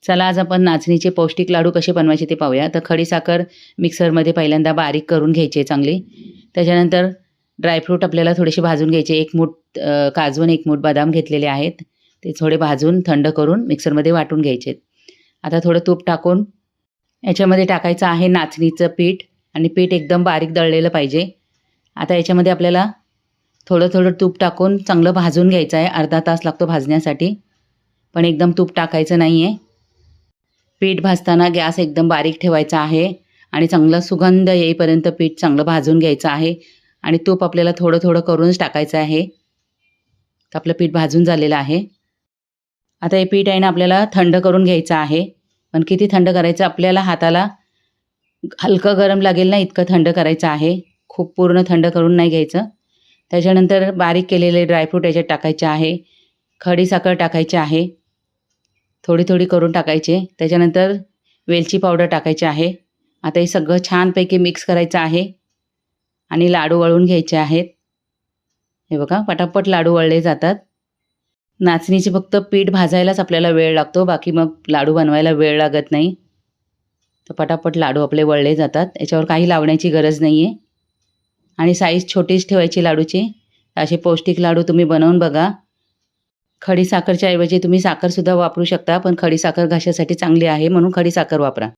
चला आज आपण नाचणीचे पौष्टिक लाडू कसे बनवायचे ते पाहूया. तर खडीसाखर मिक्सरमध्ये पहिल्यांदा बारीक करून घ्यायची आहे चांगली. त्याच्यानंतर ड्रायफ्रूट आपल्याला थोडेसे भाजून घ्यायचे. 1 मूठ काजू आणि 1 मूठ बदाम घेतलेले आहेत. ते थोडे भाजून थंड करून मिक्सरमध्ये वाटून घ्यायचे. आता थोडं तूप टाकून याच्यामध्ये टाकायचं आहे नाचणीचं पीठ आणि पीठ एकदम बारीक दळलेलं पाहिजे. आता याच्यामध्ये आपल्याला थोडं थोडं तूप टाकून चांगलं भाजून घ्यायचं आहे. अर्धा तास लागतो भाजण्यासाठी, पण एकदम तूप टाकायचं नाही आहे. पीठ भाजताना गॅस एकदम बारीक ठेवायचा आहे आणि चांगला सुगंध येईपर्यंत पीठ चांगलं भाजून घ्यायचं आहे आणि तूप आपल्याला थोडं थोडं करूनच टाकायचं आहे. तर आपलं पीठ भाजून झालेलं आहे. आता हे पीठ आहे ना आपल्याला थंड करून घ्यायचं आहे. पण किती थंड करायचं, आपल्याला हाताला हलकं गरम लागेल ना इतकं थंड करायचं आहे. खूप पूर्ण थंड करून नाही घ्यायचं. त्याच्यानंतर बारीक केलेले ड्रायफ्रूट याच्यात टाकायचे आहे. खडीसाखर टाकायची आहे. थोडी थोडी करून टाकायचे. त्याच्यानंतर वेलची पावडर टाकायची आहे. आता हे सगळं छानपैकी मिक्स करायचं आहे आणि लाडू वळून घ्यायचे आहेत. हे बघा पटापट लाडू वळले जातात. नाचणीचे फक्त पीठ भाजायलाच आपल्याला वेळ लागतो, बाकी मग लाडू बनवायला वेळ लागत नाही. तर पटापट लाडू आपले वळले जातात. याच्यावर काही लावण्याची गरज नाही आहे आणि साईज छोटीच ठेवायची लाडूची. असे पौष्टिक लाडू तुम्ही बनवून बघा. खडीसाखरच्या ऐवजी तुम्ही साखरसुद्धा वापरू शकता, पण खडीसाखर घशासाठी चांगली आहे म्हणून खडीसाखर वापरा.